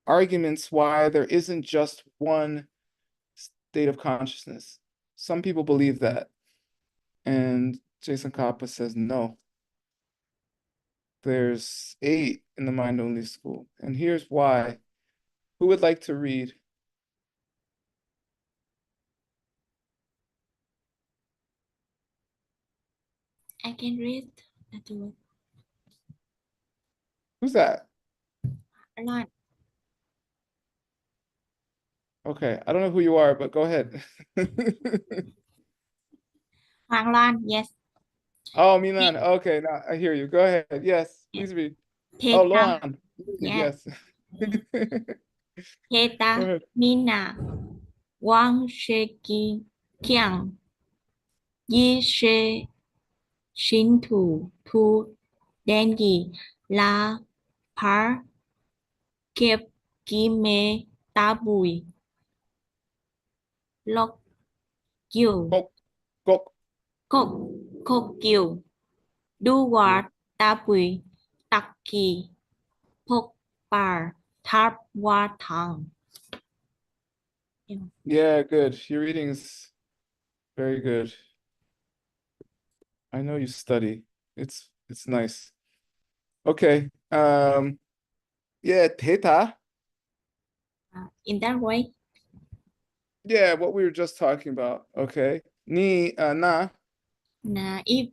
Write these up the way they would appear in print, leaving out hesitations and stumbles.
arguments why there isn't just one state of consciousness. Some people believe that, and Jason Kappa says no. There's 8 in the mind-only school, and here's why. Who would like to read? I can read that word. Who's that? Lot. Okay, I don't know who you are, but go ahead. Hoàng Loan, yes. Oh, Milan. Okay, now I hear you. Go ahead. Yes, Yes. please read. Oh, Theta, Loan. yes. Yes. Go Theta, ahead. Mina, Wang Sheki, Kiang, Yi She, Shin Tu, Dengi, La, Par, Kep, Kime, Ta Bùi, Lok, Kiều, Go, go. Cốc, Cốc Kiều, Du Quạt, Ta Bùi, Tắc Kỳ, Phốc Bar, Tháp Hoa Thang. Yeah, good. Your reading is very good. I know you study. It's nice. Okay. Yeah, theta. In that way, Yeah, what we were just talking about. Okay. Ni na. if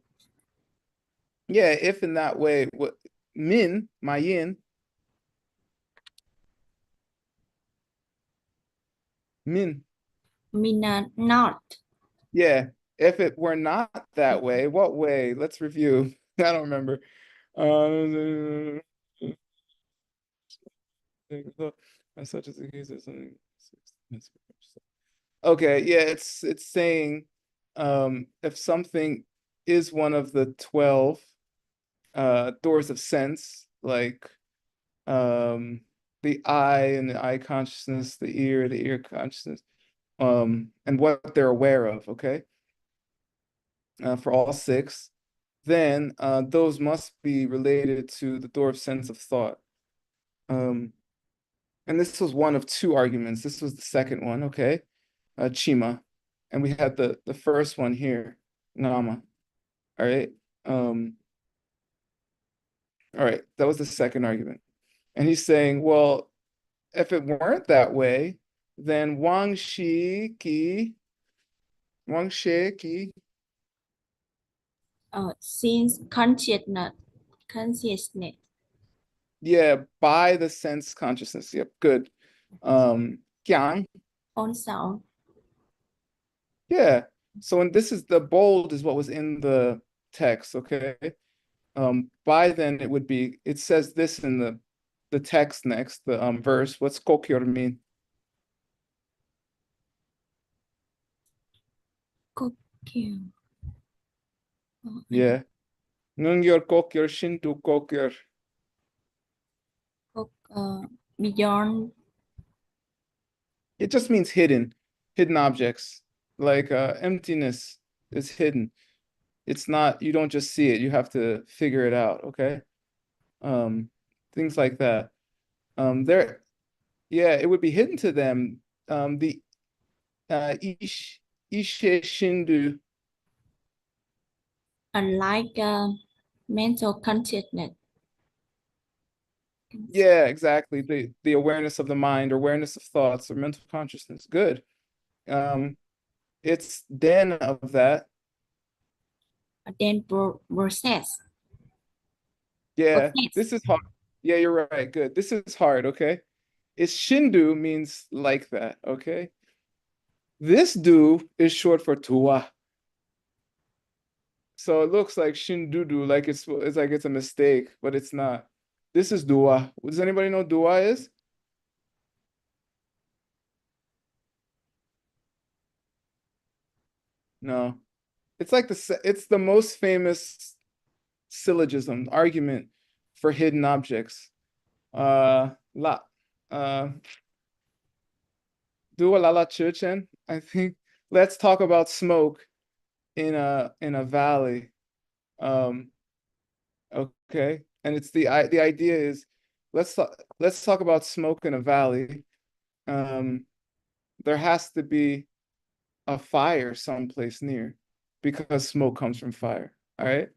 Yeah, if in that way, what min, my yin, min. not Yeah. If it were not that way, what way? Let's review. I don't remember. Uh, such as the case of something. Okay, yeah, it's saying if something is one of the 12 doors of sense, like the eye and the eye consciousness, the ear consciousness, and what they're aware of, okay, for all 6, then those must be related to the door of sense of thought. And this was one of 2 arguments. This was the second one, okay? Chima. And we had the first one here, Nama. All right. All right, that was the second argument. And he's saying, well, if it weren't that way, then Wang Shi Ki, since consciousness yeah, by the sense consciousness. Yep, good. Kyang, also yeah. So and this is the bold is what was in the text, okay? By then it would be, it says this in the text next, the verse. What's kokyor mean? cốt kiều Yeah. Nungyor kokyor shintu kokyor. cốt beyond It just means hidden objects. Like emptiness is hidden. It's not, you don't just see it, you have to figure it out, okay? Things like that. There, yeah, it would be hidden to them. The Ishe Shindu. unlike mental consciousness. Yeah, exactly. The awareness of the mind, or awareness of thoughts, or mental consciousness. Good. It's then of that. Then process. Yeah, Process. this is hard. Yeah, you're right. Good. This is hard, okay? It's Shindu means like that, okay? This do is short for tuwa. So it looks like Shindudu, like it's like it's a mistake, but it's not. This is dua. Does anybody know dua is? No. It's like it's the most famous syllogism, argument for hidden objects. La. Uh, Dua Lala Churchen, I think. Let's talk about smoke in a valley. Um, okay. And it's the idea is let's talk about smoke in a valley. Um, there has to be a fire someplace near because smoke comes from fire. All right.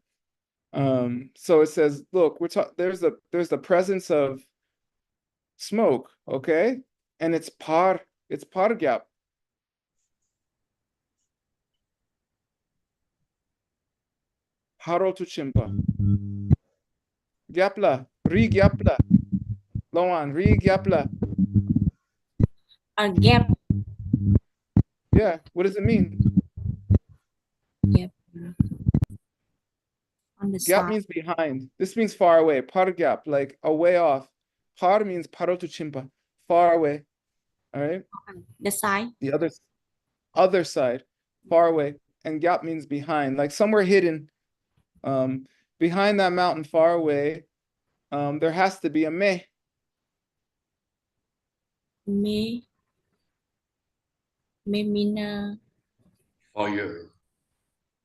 So it says, look, there's the presence of smoke, okay? And it's gap. Haro to chimpa. Gyapla, ri gyapla. Loan, ri gyapla. A gap. Yeah, what does it mean? Gap on the Gap side. means behind. This means far away. Par gap, like a way off. Par means paro to chimpa, far away. All right. The side. The other side, far away. And gap means behind, like somewhere hidden. Um, behind that mountain, far away. There has to be a meh. May mean Fire.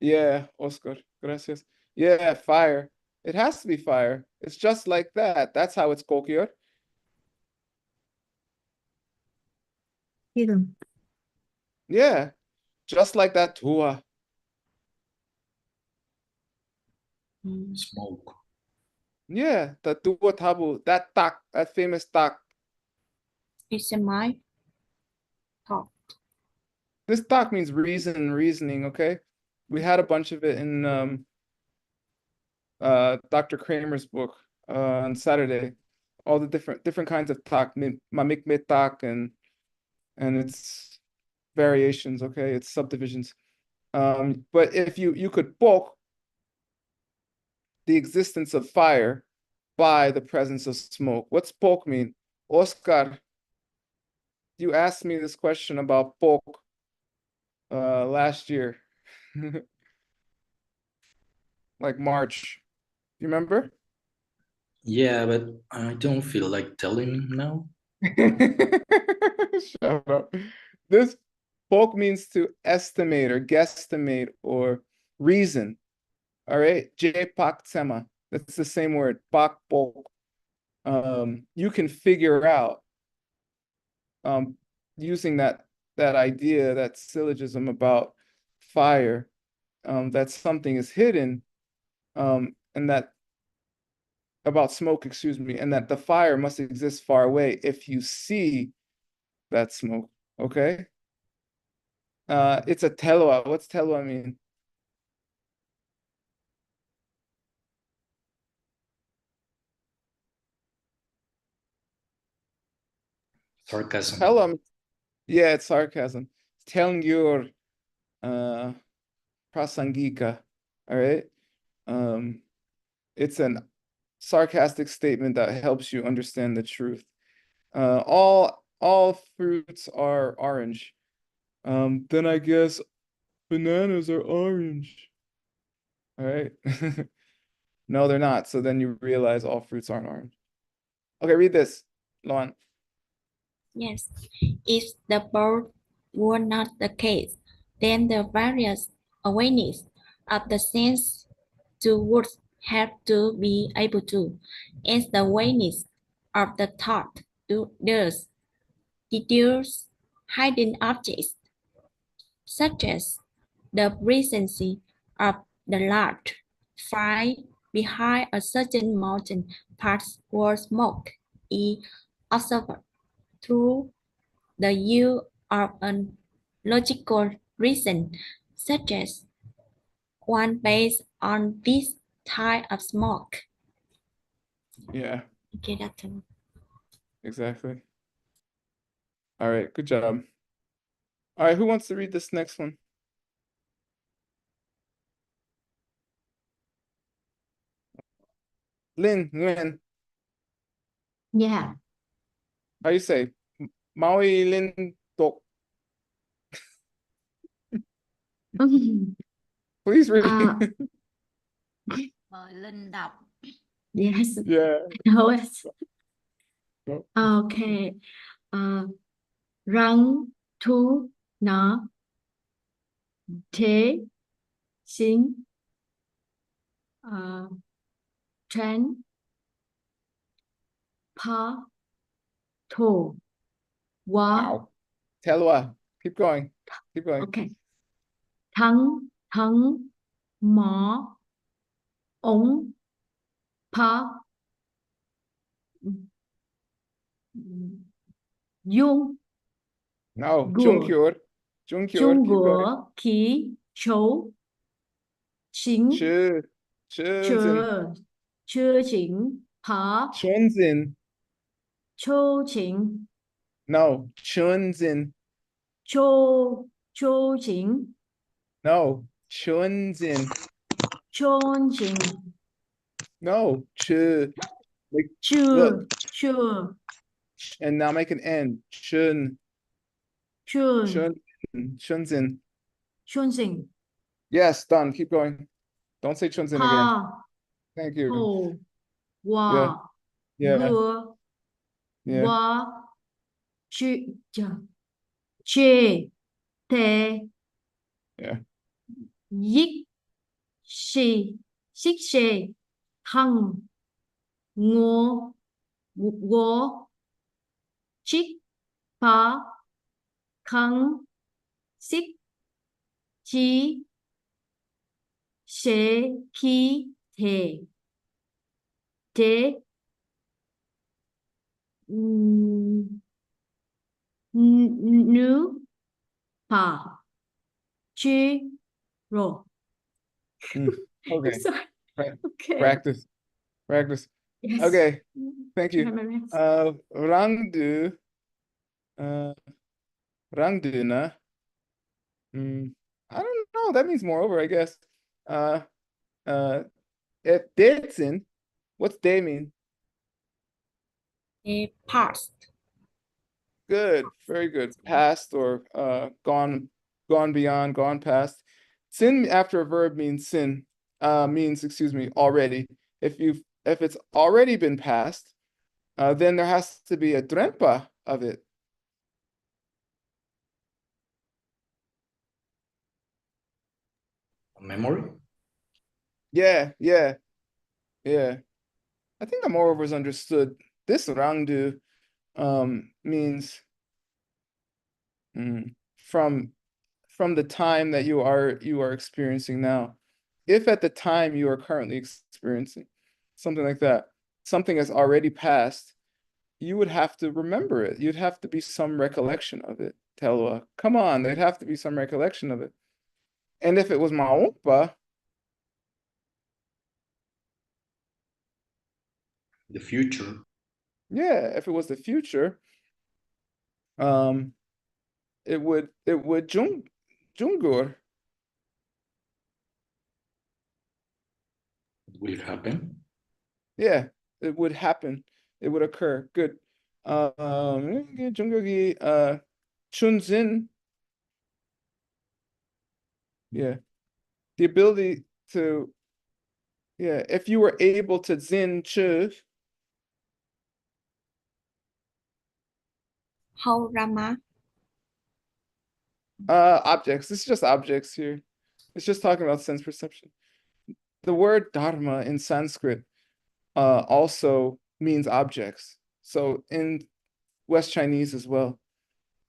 Yeah, Oscar. Gracias. Yeah, fire. It has to be fire. It's just like that. That's how it's kokior. Hidden. Yeah, just like that tua. Smoke. Yeah, the tua tabu. That tak, that famous tak. It's my thought. This tak means reason, reasoning, okay? We had a bunch of it in Dr. Kramer's book on Saturday. All the different kinds of tak, mamikme tak and its variations, okay? It's subdivisions. But if you could book the existence of fire by the presence of smoke. What's poke mean? Oscar, you asked me this question about poke last year. Like March. You remember? Yeah, but I don't feel like telling now. Shut up. This poke means to estimate or guesstimate or reason. All right. J pak tema. That's the same word. Pak poke. You can figure out using that idea, that syllogism about fire, that something is hidden, and that about smoke, excuse me, and that the fire must exist far away if you see that smoke. Okay. It's a telua. What's telua mean? Sarcasm. Telua, yeah, it's sarcasm. It's telling your uh prasangika. All right. It's an sarcastic statement that helps you understand the truth. All fruits are orange. Then I guess bananas are orange. All right. No, they're not. So then you realize all fruits aren't orange. Okay, read this, Luan. Yes. If the both were not the case, then the various awareness of the sense to would have to be able to, as the awareness of the thought to does deduce hidden objects, such as the presence of the large fire behind a certain mountain pass or smoke is observed through the use of a logical reason, such as one based on this type of smoke. Yeah, Okay, that's all. exactly. All right, good job. All right, who wants to read this next one? Lin, Yeah. how you say? Maui Lin Tok. Please read. Linh đọc. Yes. Yeah. No, it's No. okay. Run to nó thế xin trend Pa. Thổ. Quá. Wow. Telwa. Keep going. Keep going. Okay. Thắng. Thắng. Mỏ. Ống. Pa. Dung. No. Gùa. Jungkyur. Jungkyur. Chung Keep going. gùa. Khí. Chấu. Chính. Chu. Chunzin. Chơ. Chơ chính. Pa. Chunzin. Chô chính. No. Chunzin. Chô. Chô chính. No. Chunzin. Chôn chính. No. Chu. Like, Chưa. look. Chưa. And now make an N. Chun. Chôn. Chun. Chunzin. Chôn chính. Yes, done. Keep going. Don't say Chunzin again. Pa. Thank you. Thổ. Yeah. Hòa. Yeah. Gưa. Yeah. Quá. Chê. Chê. Tê. Yeah. Yích. Xì. Xích xê. Thăng. Ngô. Gỗ. Chích. Pa. Khăng. Xích. Chí. Xế. Khí. Thể. Tế. Nữ. Pa. Chê. Rồ. Okay. Sorry. Okay. Practice. Practice. Yes. Okay. Thank you. Yes. Rangdu. Rangduna. I don't know. That means moreover, I guess. It Detsin. What's day mean? A past. Good. Very good. Past or gone beyond, gone past. Sin after a verb means means, excuse me, already. If it's already been passed, then there has to be a drempa of it. Memory? Yeah. I think the moreover is understood. This rangdu means from the time that you are experiencing now. If at the time you are currently experiencing something like that, something has already passed, you would have to remember it. You'd have to be some recollection of it. Telwa, come on, there'd have to be some recollection of it. And if it was Maompa, The future. yeah, if it was the future, it would Jungur. Will it happen? Yeah, it would happen. It would occur. Good. Jungurgi Chunzin. Yeah. The ability to, yeah, if you were able to Zin Chu, How Rama. objects. This is just objects here. It's just talking about sense perception. The word dharma in Sanskrit also means objects. So in West Chinese as well,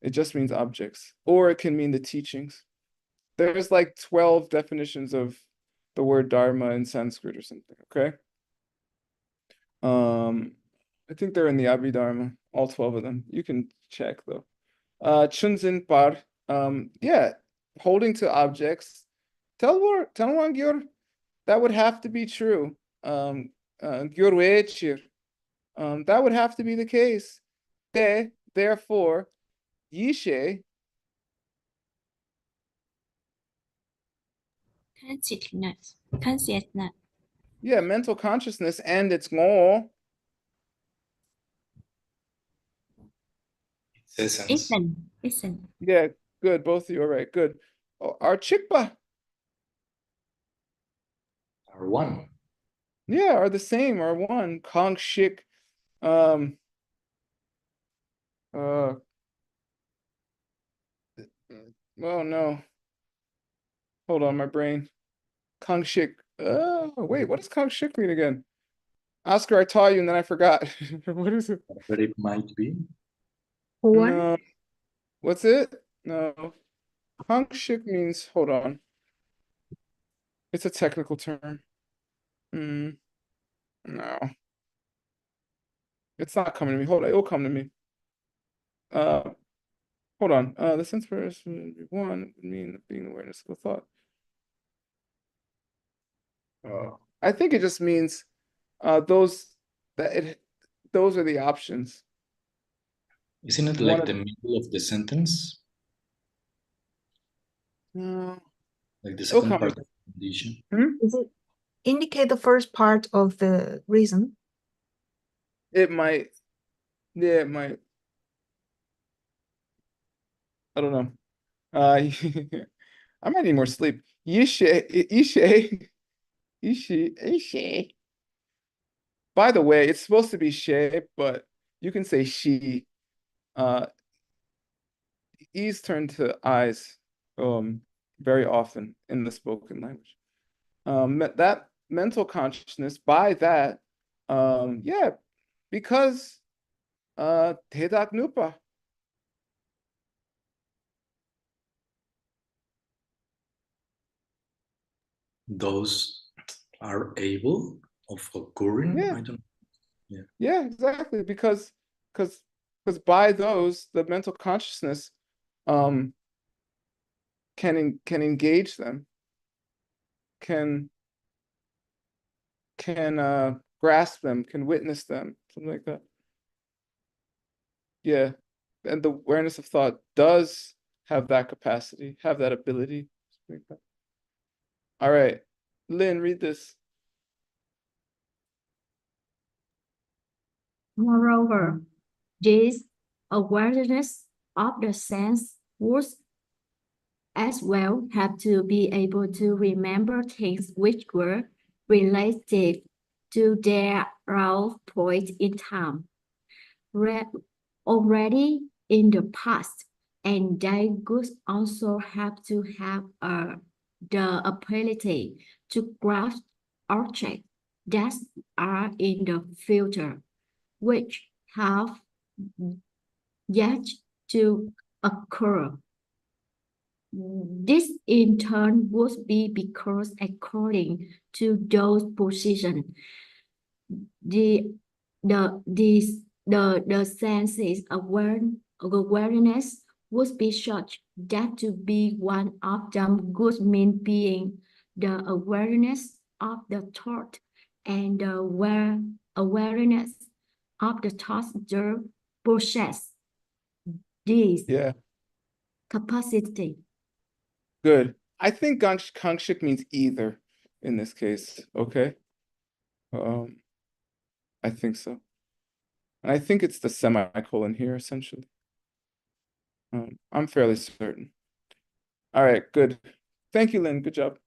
it just means objects, or it can mean the teachings. There's like 12 definitions of the word dharma in Sanskrit or something, okay? I think they're in the Abhidharma, all 12 of them. You can check though. Chunzin par, yeah, holding to objects. Telwangyur, that would have to be true. Gyurwechir, that would have to be the case. Therefore, Yishe, Consciousness. Consciousness. yeah, mental consciousness and its goal. Essence. Listen. Yeah, good. Both of you are right. Good. Oh, our chikpa, Are one. yeah, are the same, are one. Kong shik, uh, oh no. Hold on, my brain. Kong shik. Wait, what does Kong shik mean again? Oscar, I taught you and then I forgot. What is it? But it might be. No. What's it? No. Hangshik means, hold on. It's a technical term. No. It's not coming to me. Hold on, it'll come to me. Hold on. The sense person one would mean being awareness of the thought. I think it just means those that it those are the options. Isn't it One like of the middle of the sentence? no, Like the it'll second come. part of the condition? Does it indicate the first part of the reason? It might. Yeah, it might. I don't know. I might need more sleep. Ishe. By the way, it's supposed to be she, but you can say she. Uh, E's turn to I's very often in the spoken language. That mental consciousness, by that, yeah, because Tedak Nupa. Those are able of occurring? Yeah. I don't. Yeah. Yeah, exactly. Because by those, the mental consciousness um can engage them, can grasp them, can witness them, something like that. Yeah. And the awareness of thought does have that capacity, have that ability. Something like that. All right. Lynn, read this. Moreover, this awareness of the sense would as well have to be able to remember things which were related to their raw point in time, already in the past, and they could also have to have the ability to grasp objects that are in the future, which have yet to occur. This in turn would be because according to those positions, the the senses awareness would be such that to be one of them would mean being the awareness of the thought, and the awareness of the thoughts that possess this Yeah, capacity. good. I think Kangshik means either in this case. Okay. I think so. And I think it's the semicolon here, essentially. I'm fairly certain. All right, good. Thank you, Lynn. Good job.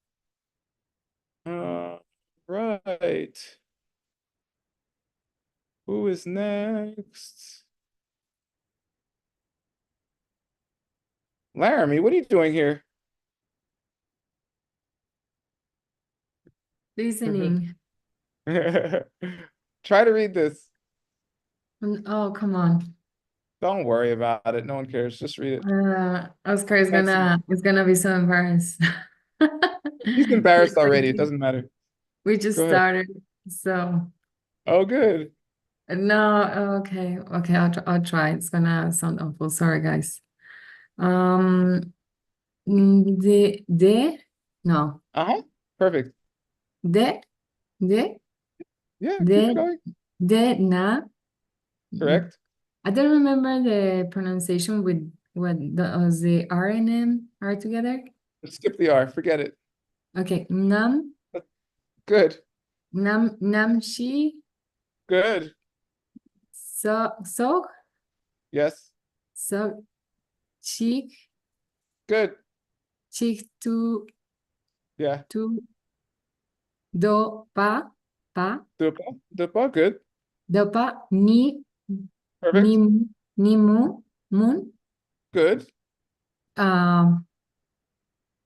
Right. Who is next? Laramie, what are you doing here? Listening. Try to read this. Oh, come on. Don't worry about it. No one cares. Just read it. Oscar is Can't see. gonna be so embarrassed. He's embarrassed already. It Like, doesn't matter. we just Go ahead. started, so Oh, good. no, okay, I'll try. It's gonna sound awful. Sorry, guys. Um, no, Uh-huh. Perfect. de, de, Yeah, keep de, going. na. Correct. I don't remember the pronunciation with what the R and M are together. Skip the R. Forget it. Okay, nam, Good. namshi, Good. so, Yes. so, cheek, Good. to, Yeah. do, pa, Dupa. Good. do pa, ni, Perfect. moon. Good.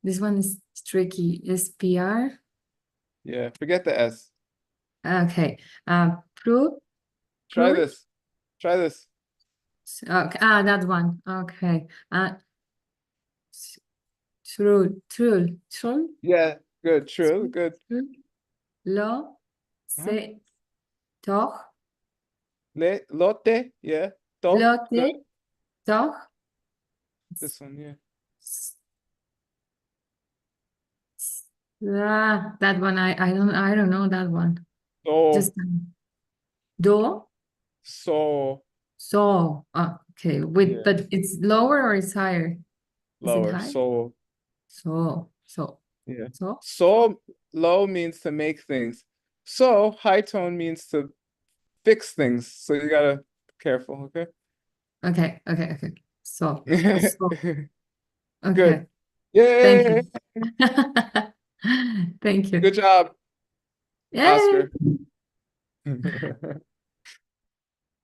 This one is tricky. SPR. Yeah. Forget the S. Okay. True. Try True. this. Try this. Okay. That one. Okay. True. True. True. Yeah, good. True. Good. True. Lo. Uh-huh. Se. Toch. Lote. Yeah. Doch. Lote. Good. Toch. This one. Yeah. That one. I don't know that one. So. Just do. So. So. Okay. Yeah. But it's lower or it's higher? Is it Lower. high? So. So. Yeah. So. So low means to make things. So high tone means to fix things. So you gotta be careful, okay? Okay. So. Okay. Good. Thank Yay! you. Thank you. Good job, Yay! Oscar.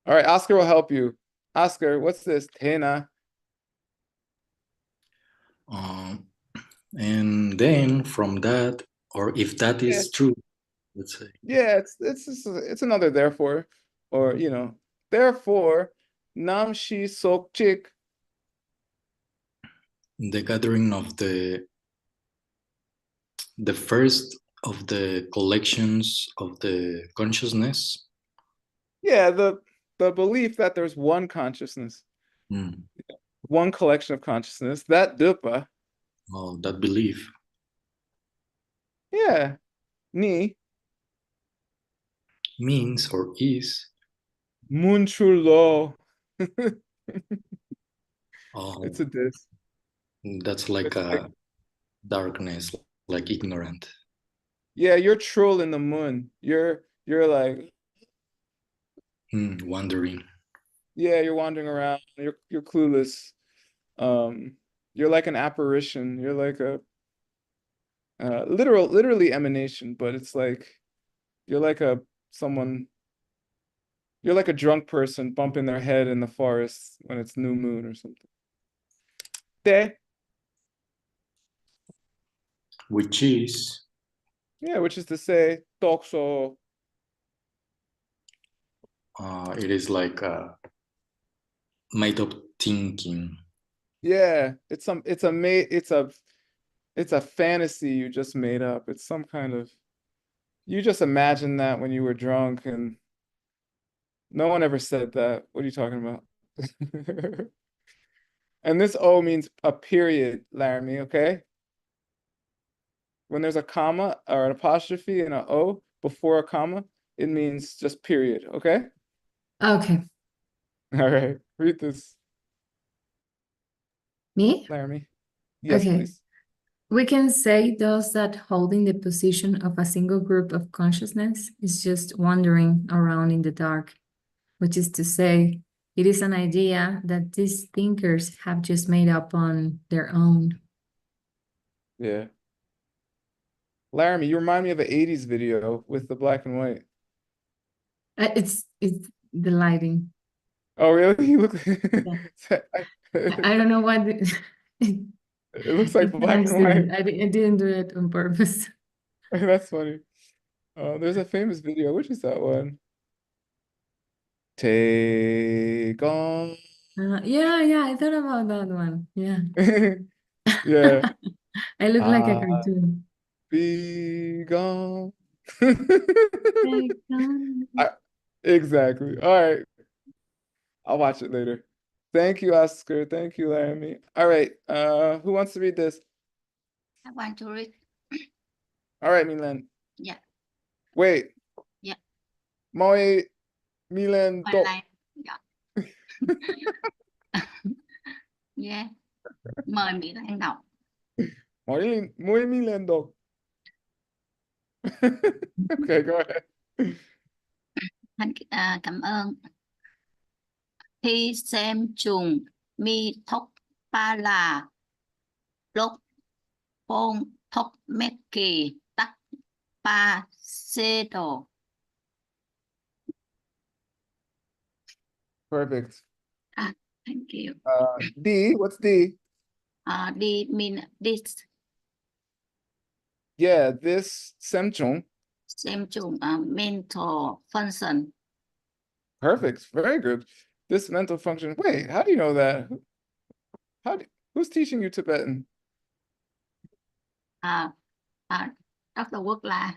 All right, Oscar will help you. Oscar, what's this? Tena. And then from that, or if that is true, let's say. Yeah, it's another therefore, or therefore, nam shi sok chik. The gathering of the first of the collections of the consciousness. Yeah, the belief that there's one consciousness, one collection of consciousness, that dupa. Oh, that belief. Yeah, ni Means or is. munchulo. Oh, It's a diss. that's like It's a darkness, like ignorant. Yeah, you're troll in the moon. You're like, Wandering. yeah, you're wandering around. You're clueless. You're like an apparition. You're like a literally emanation, but it's like you're like you're like a drunk person bumping their head in the forest when it's new moon or something. Te. Which is. Yeah, which is to say, tokso. It is like made up thinking. Yeah, it's a fantasy you just made up. It's some kind of, you just imagined that when you were drunk, and no one ever said that. What are you talking about? And this O means a period, Laramie, okay? When there's a comma or an apostrophe and an O before a comma, it means just period, okay? Okay. All right, read this, Me? Laramie. Yes, Okay. please. We can say thus that holding the position of a single group of consciousness is just wandering around in the dark, which is to say, it is an idea that these thinkers have just made up on their own. Yeah. Laramie, you remind me of an 80s video with the black and white. It's the lighting. Oh, really? You look I don't know what it looks like it's an black and white. accident. I didn't do it on purpose. That's funny. There's a famous video. Which is that one? Take on. Yeah, I thought about that one. Yeah. Yeah. I look like a cartoon. Be gone. Take on. Exactly. All right. I'll watch it later. Thank you, Oscar. Thank you, Laramie. All right. Who wants to read this? I want to read. All right, Milan. Yeah. Wait. Yeah. Moi Milan My do. life. Yeah. Yeah. Mời Mỹ Lan đọc. Moi Milan do. Okay, go ahead. Cảm ơn. Khi xem trùng mi thốc ba là lúc phong thốc mét kỳ tắc ba xê đồ. Perfect. Thank you. D, what's D? D mean this. Yeah, this semchung. Xem trùng mental function. Perfect. Very good. This mental function. Wait, how do you know that? Who's teaching you Tibetan? Dr. Quốc là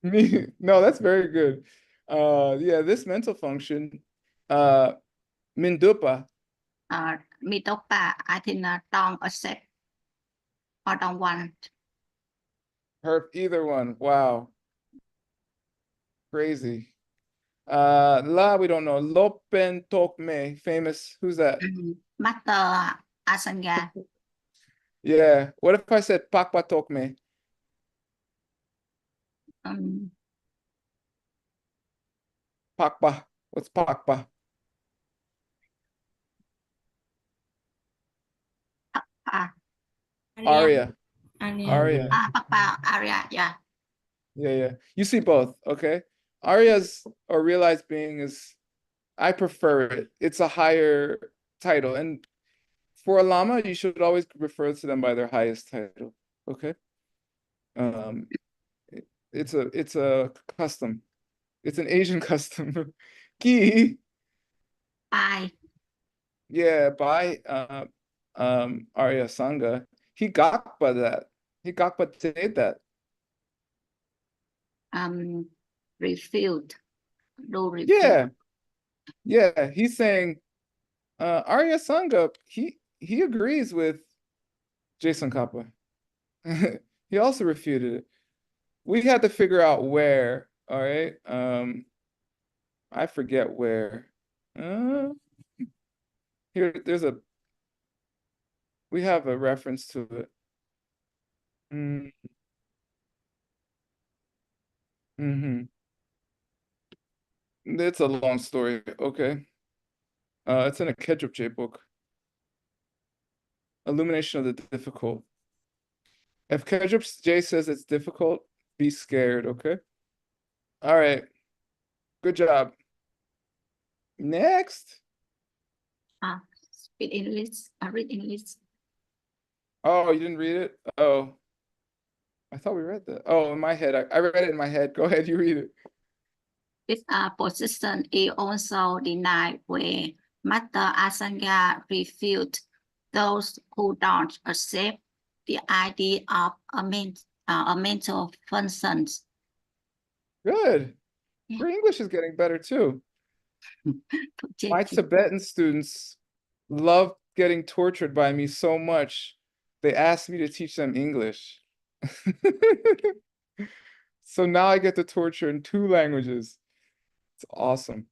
Me, no, that's very good. Yeah, this mental function, Mindupa, Mitopa, I think don't accept or don't want. either one. Wow, crazy. La, we don't know. Lopen Tokme, famous. Who's that? Master Asanga, Yeah. What if I said Pakpa Tokme? Pakpa. What's Pakpa? Arya. Arya. Papa Arya, yeah. Yeah. You see both, okay? Arya's or realized being is, I prefer it. It's a higher title. And for a Lama, you should always refer to them by their highest title. Okay. It's a custom. It's an Asian custom. Ki, Bye. yeah, by Arya Sangha. He gakpa that. He gakpa did that. Refilled. Do refill. Yeah. Yeah. He's saying Arya Sangha, he agrees with Jason Kappa. He also refuted it. We had to figure out where, all right? I forget where. Here, we have a reference to it. It's a long story, okay. It's in a Kedrupche book. Illumination of the Difficult. If Kedrupche says it's difficult, be scared, okay? All right. Good job. Next. Speak English. Read English. Oh, you didn't read it? Oh. I thought we read that. Oh, in my head. I read it in my head. Go ahead, you read it. This position is also denied where Master Asanga refute those who don't accept the idea of a mental functions. Good. Yeah. Your English is getting better too. My Tibetan students love getting tortured by me so much, they asked me to teach them English. So now I get to torture in 2 languages. It's awesome.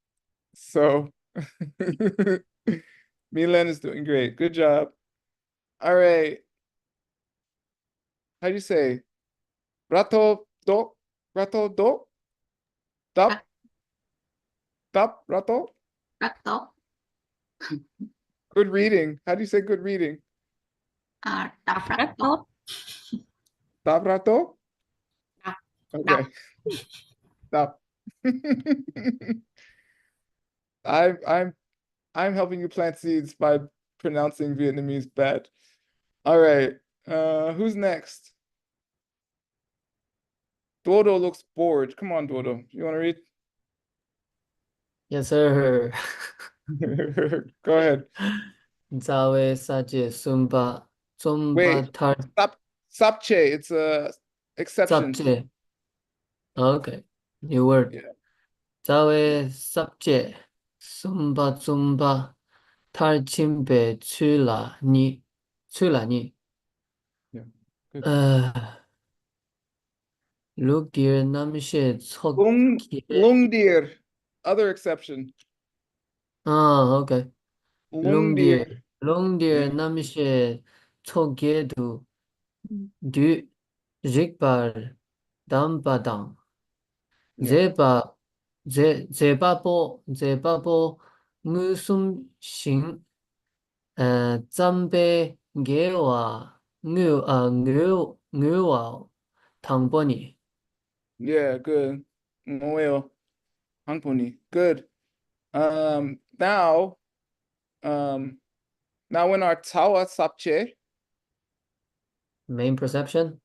So Milan is doing great. Good job. All right. How do you say? Rato do? Rato do? Tap? Tap? Rato? Good reading. How do you say good reading? Tap rato? Okay. Stop. I'm helping you plant seeds by pronouncing Vietnamese bad. All right. Who's next? Dodo looks bored. Come on, Dodo. You want to read? Yes, sir. Go ahead. Zawe saje sumba Wait. tar Sapche. It's a exception. sabje. Okay, new word. Yeah. Zawe sabje sumba tar chimbe chula ni. Yeah. Good. Lugir namshe chok. Lungdir. Other exception. Okay. Lungdir. Lungdir namshe chogedu du rikbar dampadang. Yeah. 제바보 무슨 잠배 게와 ngwa 당번이. Yeah, good. Ngoeo. Hangpuni. Good. Now in our Tawa Sapche, Main perception.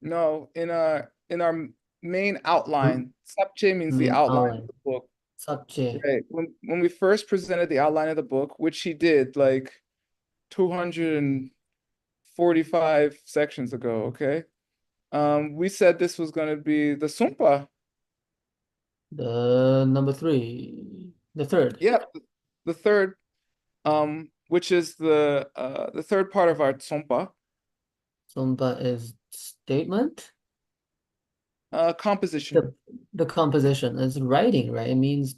no, in our main outline. Sabche means the Main outline outline. of the book. Sabje. Right. When we first presented the outline of the book, which he did like 245 sections ago, okay? We said this was going to be the Sumpa. The number 3. The third. Yep, the third, which is the third part of our Tsompa, Sumpa is statement. composition. The composition is writing, right? It means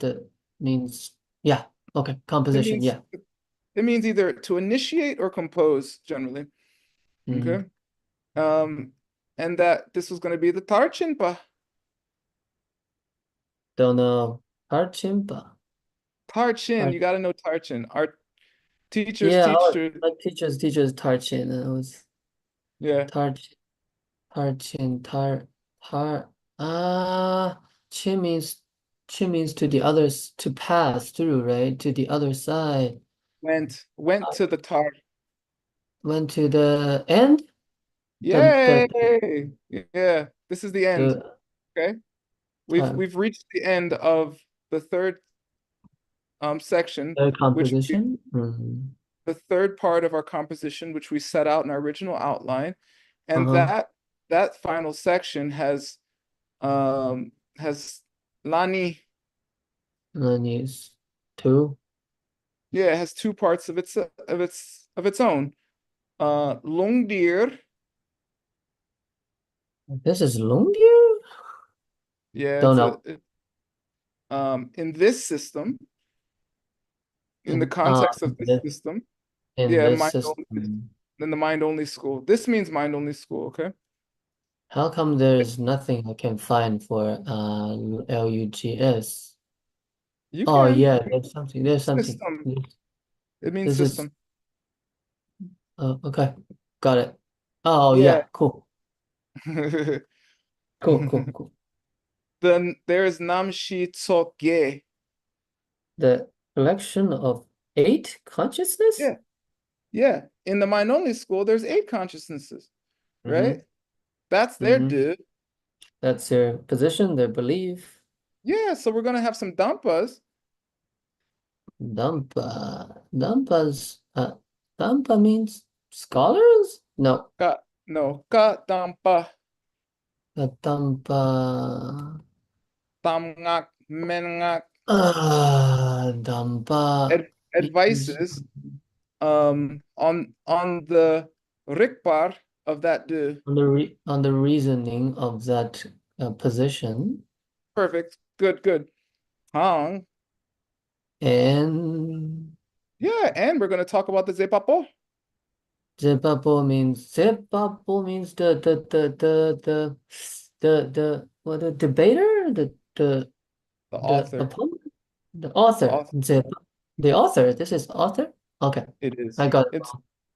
yeah. Okay, composition, yeah. It means either to initiate or compose generally. Mhm. Okay. And that this was going to be the Tarchinpa. Don't know. Tarchimpa. Tarchin, you got to know Tarchin. Our teachers Yeah, teach to, my teachers Tarchin, and it was yeah, Tarchin, Chin means to the others, to pass through, right? To the other side. went to the Tar. Went to the end? Yay! Yeah, this is the end. The Okay. Tar, We've reached the end of the third section, the which composition. Mhm. the third part of our composition, which we set out in our original outline. And Uh-huh. that final section has Lani. Then use 2. Yeah, it has two parts of its own. Longdir. This is Longyear? Yeah, Don't know. in this system, in the context of this system, in yeah, this mind only, system. in the mind only school. This means mind only school, okay? How come there's nothing I can find for LUGS? You Oh can. yeah, there's something. System. It means This is system. okay. Got it. Oh Yeah. yeah, cool. Cool. Then there's Namshi Tsokye. The collection of 8 consciousness? Yeah. Yeah. In the mind only school, there's 8 consciousnesses, right? That's their Mhm. due. That's their position, their belief. Yeah, so we're gonna have some dampas. Dampas. Dampa means scholars? No. Ka dampa, Dampa. tamngak, mengak. Dampa means Advices on the rikpar of that due. on the reasoning of that position, Perfect. Good. Hang. and Yeah, and we're gonna talk about the zepapo. Zepapo means the debater, The the author. opponent, the The author. author. The author. This is author. Okay, It is. I got it. It's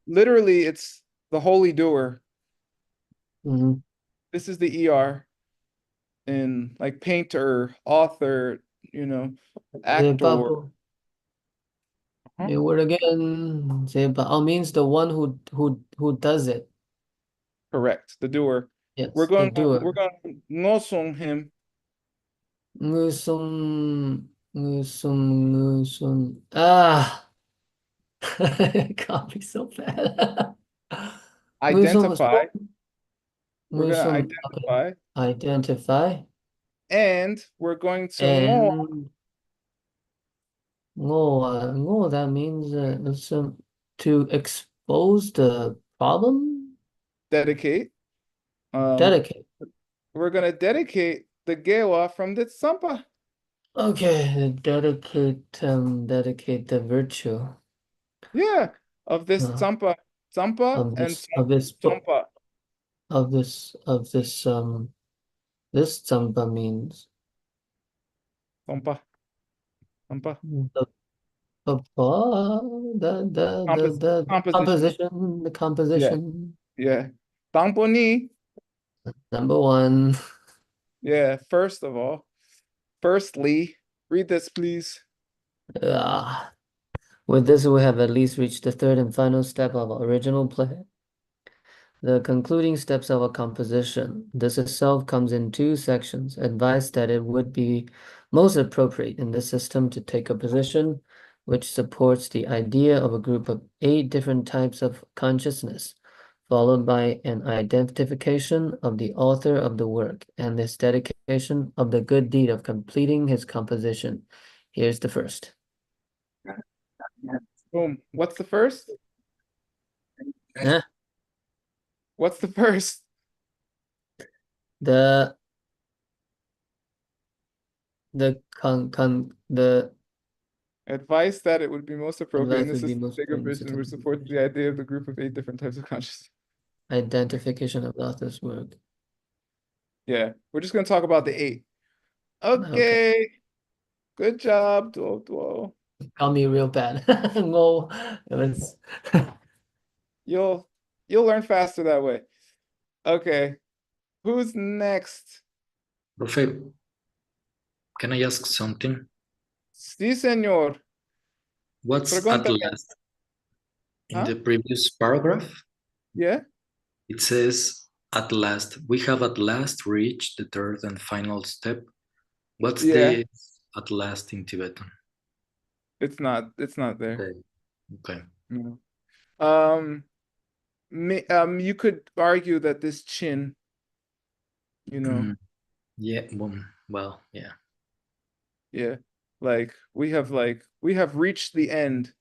literally it's the holy doer. Mhm. This is the ER in like painter, author, actor. Zepapo. Huh? New word again. Zepa means the one who does it. Correct. The doer. Yes, We're the going doer. we're going to ngosong him. Ngusum. Ah, can't be so bad. Ngusum is Identify. We're gonna Ngusum. Okay. identify. Identify. And we're going to And ngo, that means to expose the problem. dedicate. Dedicate. We're gonna dedicate the gewa from the sampa. Okay, dedicate the virtue Yeah, of this uh, sampa of and this book sampa. this Zampa means Sampa. Sampa. The Composition. the composition. Yeah. Tamponi. Number 1. Yeah, first of all. Firstly, read this, please. With this, we have at least reached the third and final step of our original play. The concluding steps of a composition. This itself comes in two sections. Advice that it would be most appropriate in this system to take a position which supports the idea of a group of 8 different types of consciousness, followed by an identification of the author of the work and this dedication of the good deed of completing his composition. Here's the first. Boom. What's the first? Eh? What's the first? The Advice that it would be most appropriate in advice this would be is most bigger appropriate vision to which supports the idea of the group of 8 different types of consciousness. identification of the author's work. Yeah, we're just gonna talk about the 8. Okay. Okay. Good job, Duo. Call me real bad. No, it's You'll learn faster that way. Okay. Who's next? Profe, can I ask something? Sí, señor. What's at Pregúntame. last? In Huh? the previous paragraph, Yeah? it says, at last, we have at last reached the third and final step. What's Yeah. the at last in Tibetan? It's not there. Okay. Okay. No. You could argue that this chin, you know, Yeah. Well, yeah. yeah, like we have reached the end,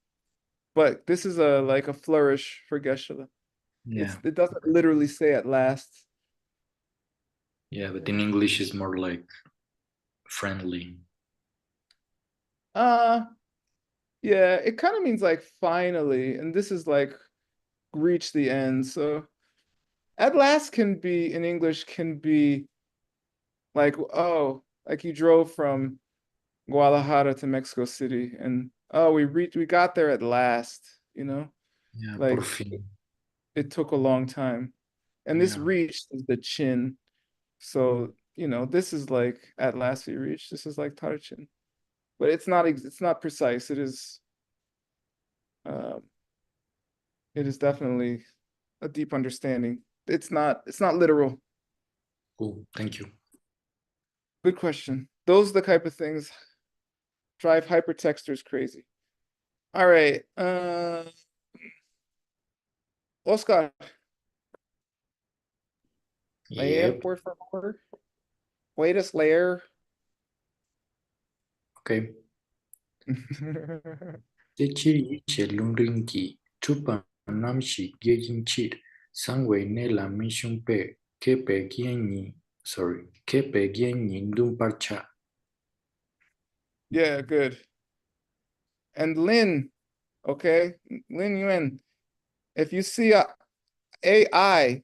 but this is a flourish for Geshe. Yeah. It doesn't literally say at last. Yeah, but in English it's more like friendly. Yeah, it kind of means like finally, and this is like reach the end. So at last can be in English can be like, oh, like you drove from Guadalajara to Mexico City and oh, we got there at last, you know? Yeah, por Like fin. it took a long time. And this Yeah. reach is the chin. So, you know, this is like at last we reached. This is like Tarchin. But it's not precise. It is definitely a deep understanding. It's not literal. Cool. Thank you. Good question. Those are the type of things drive hypertexters crazy. All right. Oscar, leer, Yep. por favor. Puedes leer. Okay. Techiri chelunrinki chupa namshi gyejinchir sangwe ne la mission pe kepe gienyi dum parcha. Yeah, good. And Lin, okay? Lin Yuan, if you see a AI,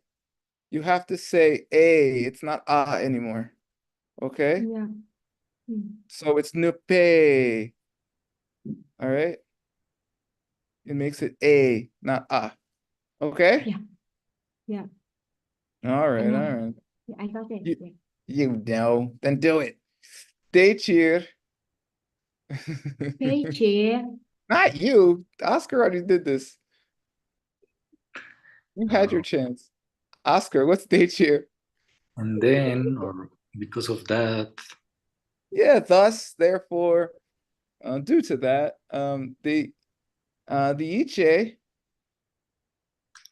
you have to say A. It's not anymore. Okay? Yeah. So it's nupe. All right? It makes it A, not Okay? Yeah. Yeah. All right, know. all right. Yeah, I got it. You- Yeah. You know, then do it. Day cheer. Hey, chair. Not you. Oscar already did this. You had your chance. Oscar, what's day cheer? And then, or because of that, Yeah, thus, therefore, due to that, the Iche,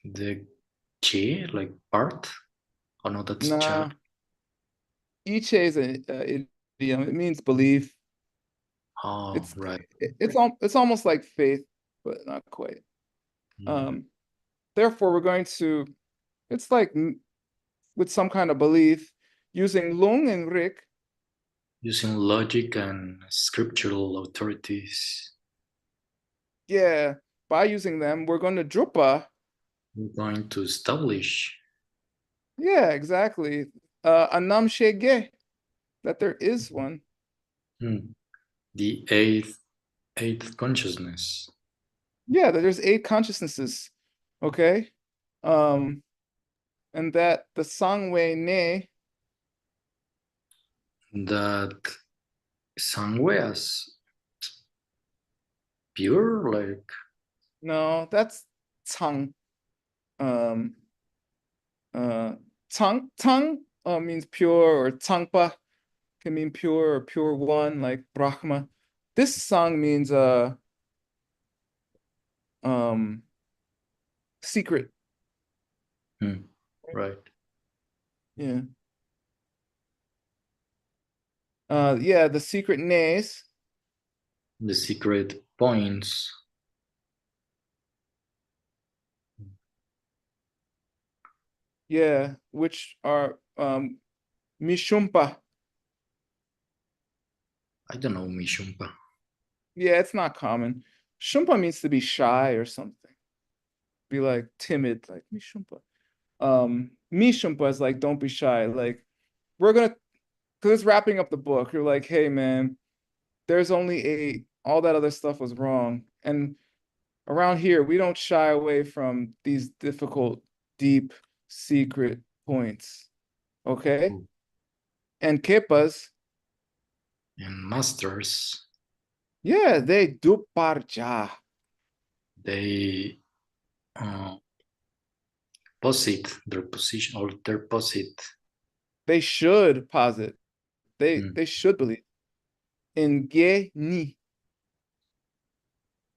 the che, like part, oh no, that's cha. nah, Iche is an idiom. It means belief. Oh, It's right. it's almost like faith, but not quite. Therefore, we're going to. It's like with some kind of belief, using Lung and Rick. Using logic and scriptural authorities, Yeah, by using them, we're going to drupa. we're going to establish Yeah, exactly. Anam shege, that there is one. the eighth consciousness. Yeah, that there's 8 consciousnesses. Okay. And that the Sangwe Ne, That sangwe as pure, like no, that's Tang. Um, Tang means pure, or Tangpa can mean pure or pure one, like Brahma. This song means secret. Right. Yeah. Yeah, the secret nays. The secret points. Yeah, which are Mishumpa. I don't know Mishumpa. Yeah, it's not common. Shumpa means to be shy or something. Be like timid, like Mishumpa. Mishumpa is like don't be shy. Like we're gonna, because it's wrapping up the book. You're like, hey man, there's only 8. All that other stuff was wrong. And around here, we don't shy away from these difficult, deep, secret points. Okay? And Kepas, And masters, yeah, they duparja. they posit their position, or their posit They should posit. They should believe. In ge ni.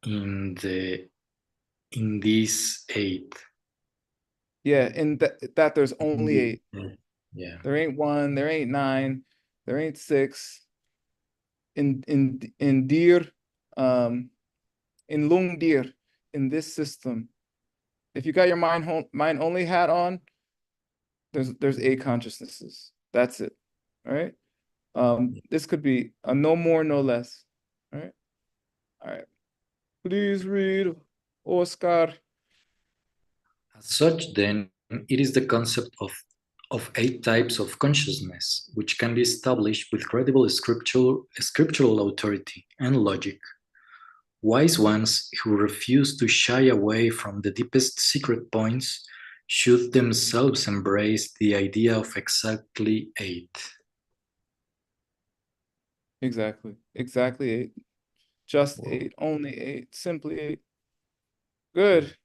in this 8. Yeah, in that there's only 8. Yeah. There ain't 1, there ain't 9, there ain't 6. In dir, in lung dir, in this system, if you got your mind only hat on, there's 8 consciousnesses. That's it. All right. This could be a no more, no less. All right. All right. Please read, Oscar. As such, then, it is the concept of 8 types of consciousness, which can be established with credible scriptural authority and logic. Wise ones who refuse to shy away from the deepest secret points should themselves embrace the idea of exactly 8. Exactly. Exactly 8. Just 8. Only 8. Simply 8. Good.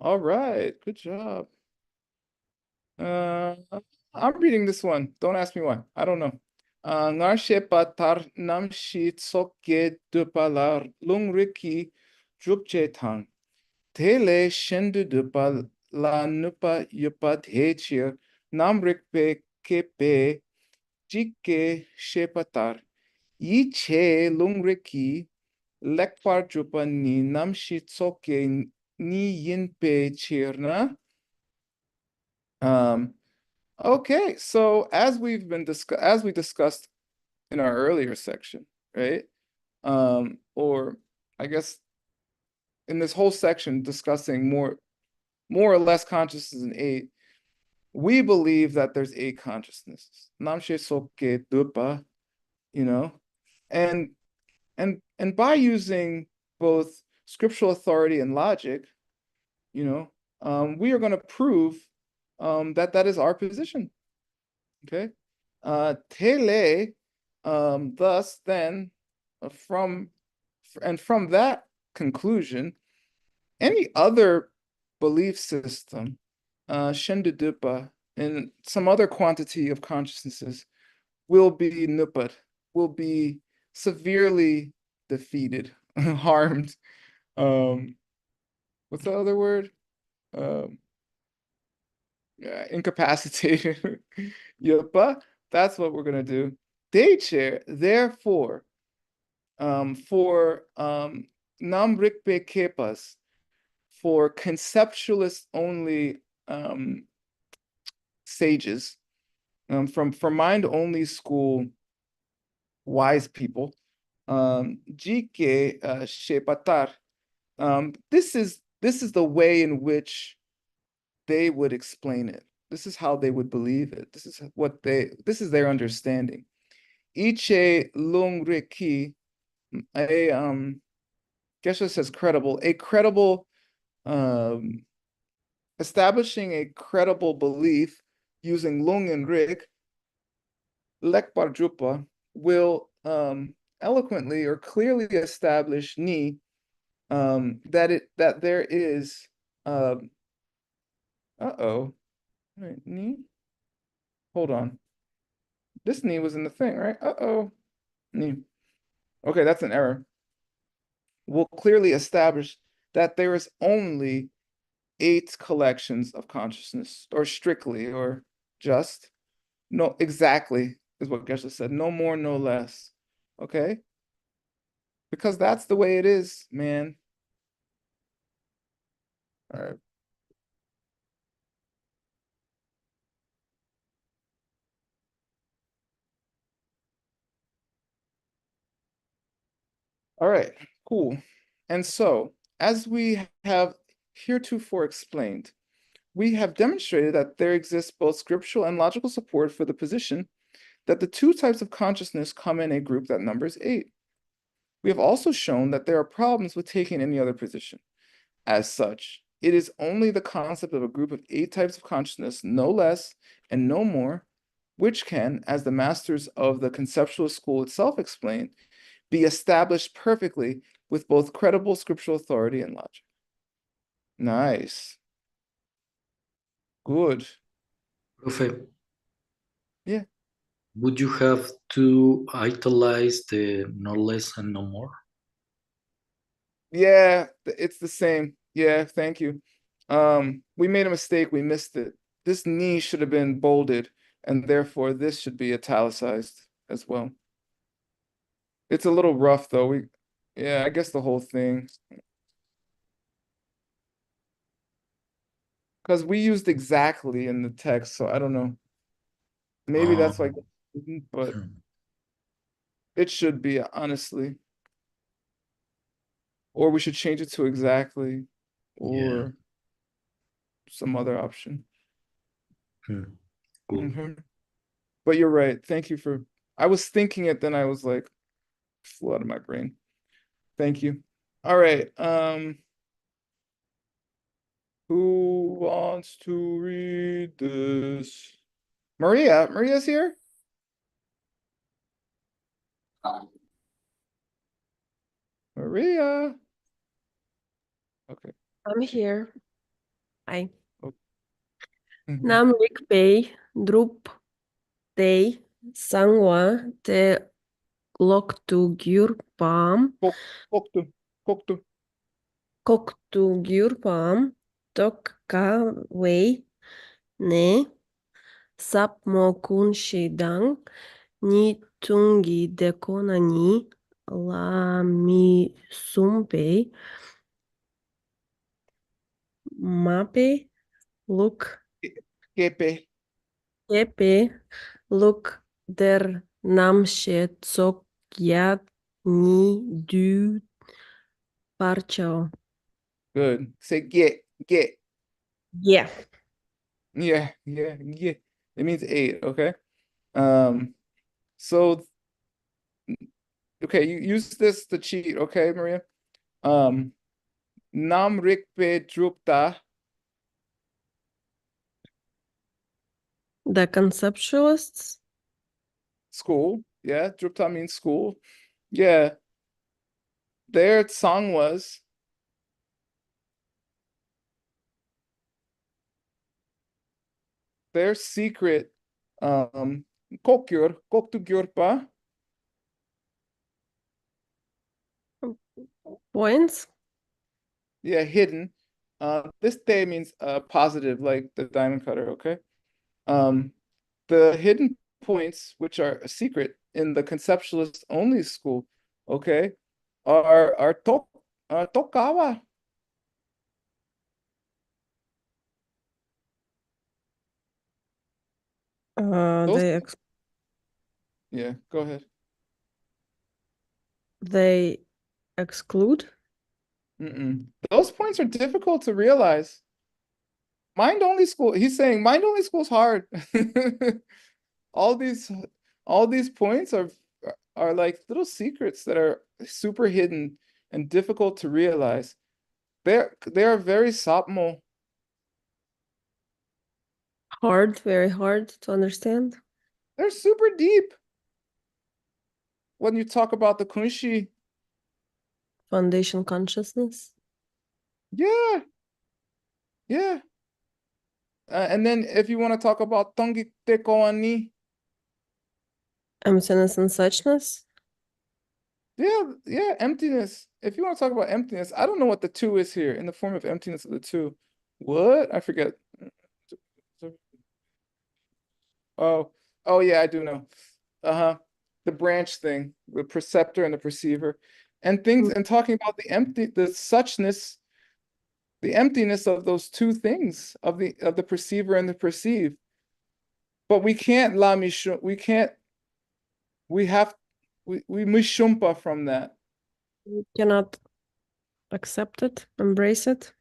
All right. Good job. I'm reading this one. Don't ask me why. I don't know. Ngarshe patar namshi tsoke dupalar lungriki jupche tang. Tele shendu dupal la nupa yupat hechir namrik pe kepe jike shepatar. Yiche lungriki lekpar jupa ni namshi tsoke ni yinpe chirna. Okay, so as we discussed in our earlier section, right? Or I guess in this whole section discussing more or less consciousness in 8, we believe that there's 8 consciousnesses. Namshe soke dupa, you know, and by using both scriptural authority and logic, you know, we are going to prove that is our position. Okay. Tele, thus then, from that conclusion, any other belief system, Shendudupa, and some other quantity of consciousnesses will be nupat, will be severely defeated, harmed. What's the other word? Incapacitated. Yupa, that's what we're gonna do. Daycare, therefore, for Namrikpe Kepas, for conceptualist only sages, from mind only school wise people, Jike Shepatar, this is the way in which they would explain it. This is how they would believe it. This is their understanding. Iche lungriki, Geshe says credible, establishing a credible belief using lung and rik, lekbar jupa will eloquently or clearly establish ni, that there is Uh-oh. Wait, ni? Hold on. This ni was in the thing, right? Uh-oh. Ni. Okay, that's an error. We'll clearly establish that there is only 8 collections of consciousness, or strictly, or just. No, exactly, is what Geshe said. No more, no less. Okay? Because that's the way it is, man. All right. All right, cool. And so, as we have heretofore explained, we have demonstrated that there exists both scriptural and logical support for the position that the 2 types of consciousness come in a group that numbers 8. We have also shown that there are problems with taking any other position. As such, it is only the concept of a group of 8 types of consciousness, no less and no more, which can, as the masters of the conceptual school itself explain, be established perfectly with both credible scriptural authority and logic. Nice. Good. Profe, Yeah. would you have to italize the no less and no more? Yeah, it's the same. Yeah, thank you. We made a mistake, we missed it. This knee should have been bolded, and therefore this should be italicized as well. It's a little rough though. Yeah, I guess the whole thing. Because we used exactly in the text, so I don't know. Maybe that's like, but Hmm. it should be, honestly. Or we should change it to exactly, or some other option. Cool. Mhm. But you're right. Thank you for, I was thinking it, then I was like, flew out of my brain. Thank you. All right. Who wants to read this? Maria. Maria's here? Maria. Okay. I'm here. Hi. Mhm. Nam Rik Pei, Drup Tei, Sangwa Te Lok Tu Gyur Pam, Koktu. Koktu. Kok Tu Gyur Pam, Tok Ka Wei, Ne, Sap Mo Kun Shidang, Ni Tungi Dekona Ni, La Mi Sumpe, Mape, Luk Kepe. Kepe, Luk Der Namshe Tsok Yat Ni Du Parchao. Good. Say get. Yeah. Yeah. It means 8, okay? So okay, you use this to cheat, okay, Maria? Nam Rikpe Drupta. The conceptualists. School. Yeah, Drupta means school. Yeah. Their song was their secret koktu gyurpa. Points. Yeah, hidden. This day means positive, like the diamond cutter, okay? The hidden points, which are a secret in the conceptualist only school, okay, are tokawa. Those, yeah, go ahead. They exclude. Those points are difficult to realize. Mind only school. He's saying mind only school is hard. all these all these points are like little secrets that are super hidden and difficult to realize. They are very sapmo. Hard, very hard to understand. They're super deep. When you talk about the kunshi, Foundation consciousness. yeah. And then if you want to talk about tongi te koani, Emptiness and suchness. yeah, emptiness. If you want to talk about emptiness, I don't know what the two is here in the form of emptiness of the two. What? I forget. Oh, oh yeah, I do know. Uh-huh. The branch thing, the perceptor and the perceiver. And things, and talking about the suchness, the emptiness of those two things, of the perceiver and the perceive. But we can't we can't, we have, we mishumpa from that. You cannot accept it, embrace it.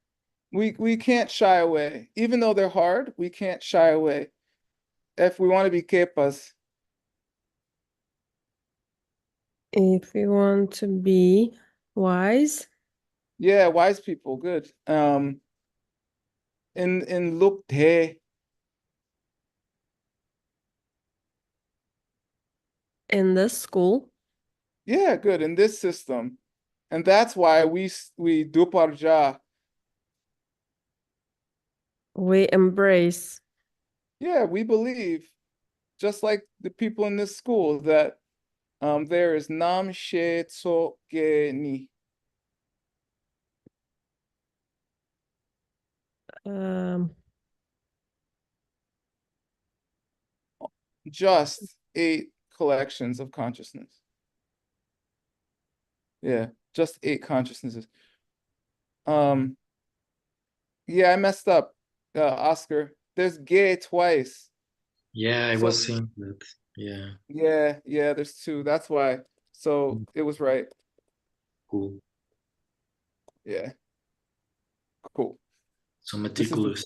We can't shy away. Even though they're hard, we can't shy away. If we want to be kepas. If we want to be wise, Yeah, wise people, good. In look day. in this school, Yeah, good. In this system. And that's why we duparja. we embrace. Yeah, we believe, just like the people in this school, that there is nam she tso ge ni. Um, Just 8 collections of consciousness. Yeah, just 8 consciousnesses. Yeah, I messed up, Oscar. There's gay twice. Yeah, I So was seeing that. Yeah, yeah, there's 2. That's why. So it was right. cool. Yeah, cool. So This is the meticulous.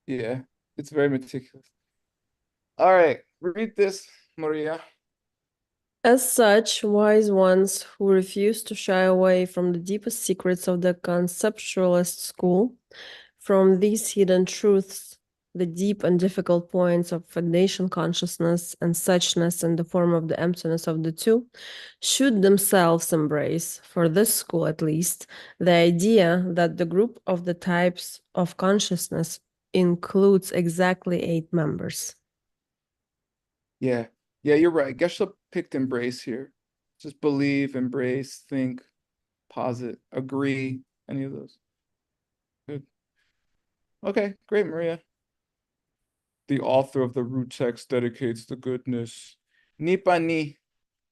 yeah, it's very meticulous. All right, read this, Maria. As such, wise ones who refuse to shy away from the deepest secrets of the conceptualist school, from these hidden truths, the deep and difficult points of foundation consciousness and suchness in the form of the emptiness of the two, should themselves embrace, for this school at least, the idea that the group of the types of consciousness includes exactly 8 members. Yeah, you're right. Geshe picked embrace here. Just believe, embrace, think, posit, agree, any of those. Good. Okay, great, Maria. The author of the root text dedicates the goodness. Nipani,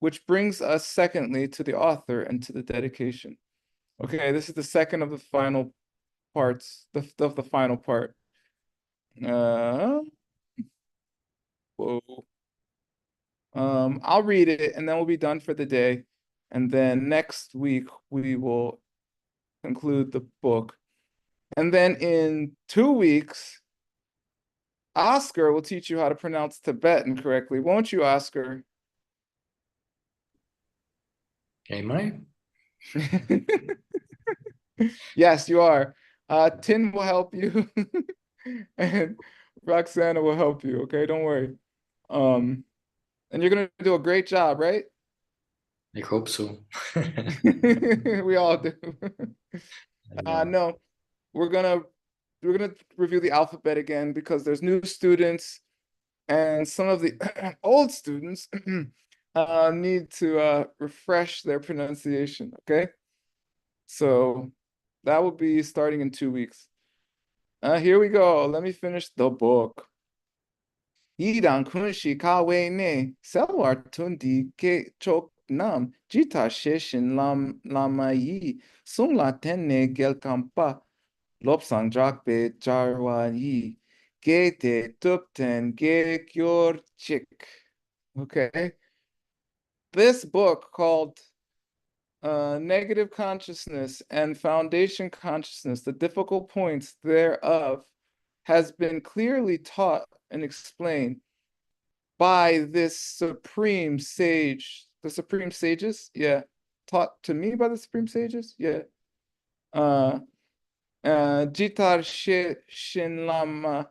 which brings us secondly to the author and to the dedication. Okay, this is the second of the final parts, of the final part. Whoa. I'll read it and then we'll be done for the day. And then next week we will conclude the book. And then in 2 weeks, Oscar will teach you how to pronounce Tibetan correctly. Won't you, Oscar? Am I? Yes, you are. Tin will help you. And Roxana will help you, okay? Don't worry. And you're gonna do a great job, right? I hope so. We all do. I know. No, we're gonna review the alphabet again because there's new students and some of the old students need to refresh their pronunciation, okay? So that will be starting in 2 weeks. Here we go. Let me finish the book. Yidang kunshi kawe ne selwar tundi ke chok nam jita sheshin lama yi sung la tenne gel kampa lopsang drakbe jarwa yi ge te tupten ge gyor chik. Okay. This book called Negative Consciousness and Foundation Consciousness, the difficult points thereof, has been clearly taught and explained by this supreme sage, the supreme sages, yeah, taught to me by the supreme sages, yeah. Jitar Shin Lama,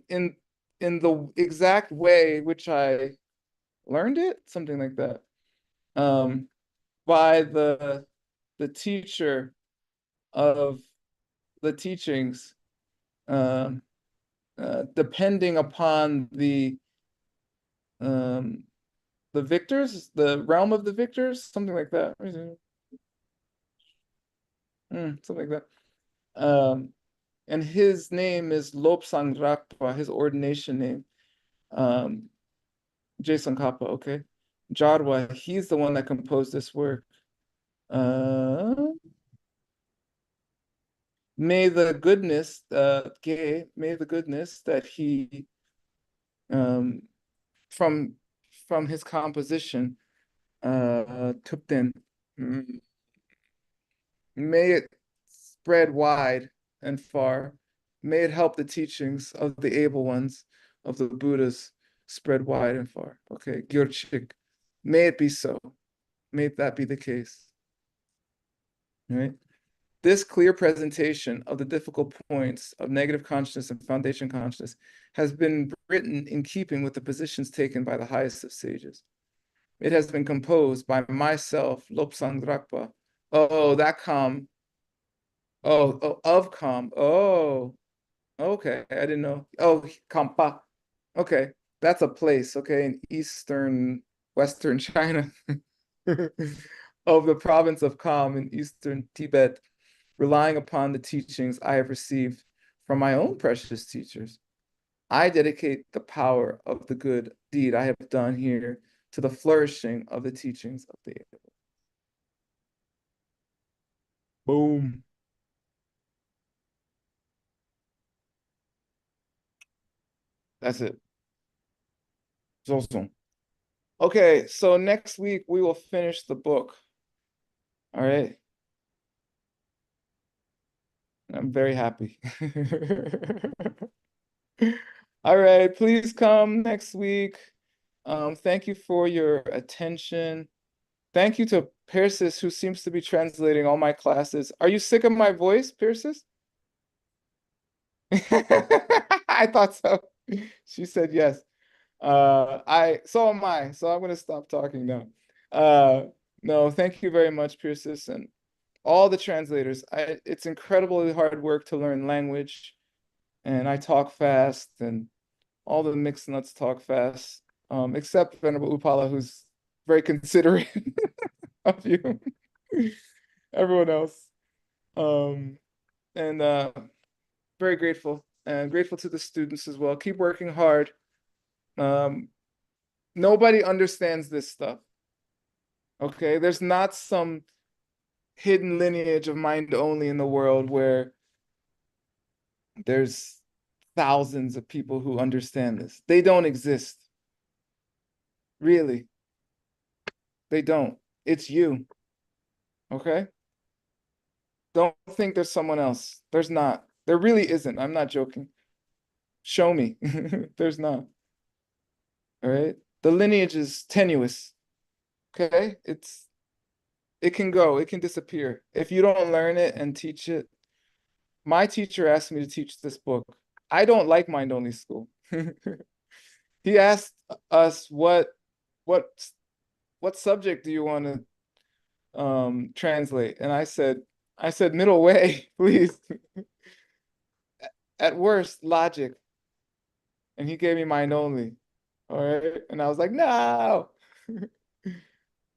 in the exact way which I learned it, something like that. By the teacher of the teachings, depending upon the victors, the realm of the victors, something like that. Something like that. And his name is Lobsang Rakpa, his ordination name. Jason Kappa, okay. Jarwa, he's the one that composed this work. May the goodness, Geshe, may the goodness that he from his composition, Tupten, may it spread wide and far. May it help the teachings of the able ones, of the Buddhas, spread wide and far. Okay, Gyurchik, may it be so. May that be the case. All right. This clear presentation of the difficult points of negative consciousness and foundation consciousness has been written in keeping with the positions taken by the highest of sages. It has been composed by myself, Lobsang Drakpa. Oh, that calm. Oh, of calm. Oh, okay. I didn't know. Oh, Kampa. Okay, that's a place, okay, in western China, of the province of Kham in eastern Tibet, relying upon the teachings I have received from my own precious teachers. I dedicate the power of the good deed I have done here to the flourishing of the teachings of the able. Boom. That's it. Okay, so next week we will finish the book. All right. I'm very happy. All right, please come next week. Thank you for your attention. Thank you to Persis, who seems to be translating all my classes. Are you sick of my voice, Persis? I thought so. She said yes. So am I. So I'm gonna stop talking now. No, thank you very much, Persis, and all the translators. It's incredibly hard work to learn language, and I talk fast, and all the mixed nuts talk fast, except Venerable Upala, who's very considerate of you. Everyone else. And very grateful, and grateful to the students as well. Keep working hard. Nobody understands this stuff. Okay, there's not some hidden lineage of mind only in the world where there's thousands of people who understand this. They don't exist. Really. They don't. It's you. Okay? Don't think there's someone else. There's not. There really isn't. I'm not joking. Show me. There's not. All right? The lineage is tenuous. Okay? It can go. It can disappear. If you don't learn it and teach it. My teacher asked me to teach this book. I don't like mind-only school. He asked us what subject do you want to translate? And I said middle way, please. At worst, logic. And he gave me mind only. All right. And I was like, no.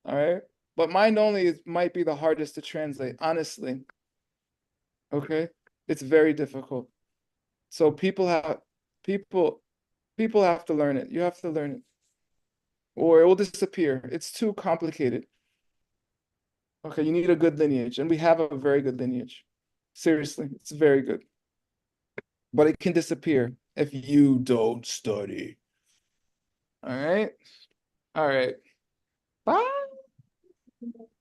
All right. But mind only might be the hardest to translate, honestly. Okay. It's very difficult. So people have to learn it. You have to learn it. Or it will disappear. It's too complicated. Okay, you need a good lineage. And we have a very good lineage. Seriously, it's very good. But it can disappear if you don't study. All right? All right. Bye.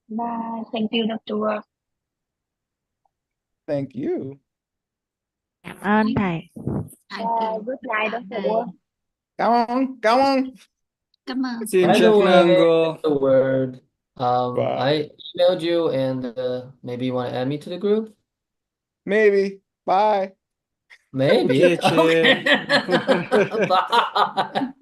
Bye. Thank you, Dr. Thank you. Cảm ơn thầy. Thank you. Good night, Dr. Thầy. Word. Come on, come on. Cảm ơn. By the Jeff way, Nango. the word. Bye. I emailed you, and maybe you want to add me to the group? Maybe. Bye. Maybe. Geshe. Okay. Bye.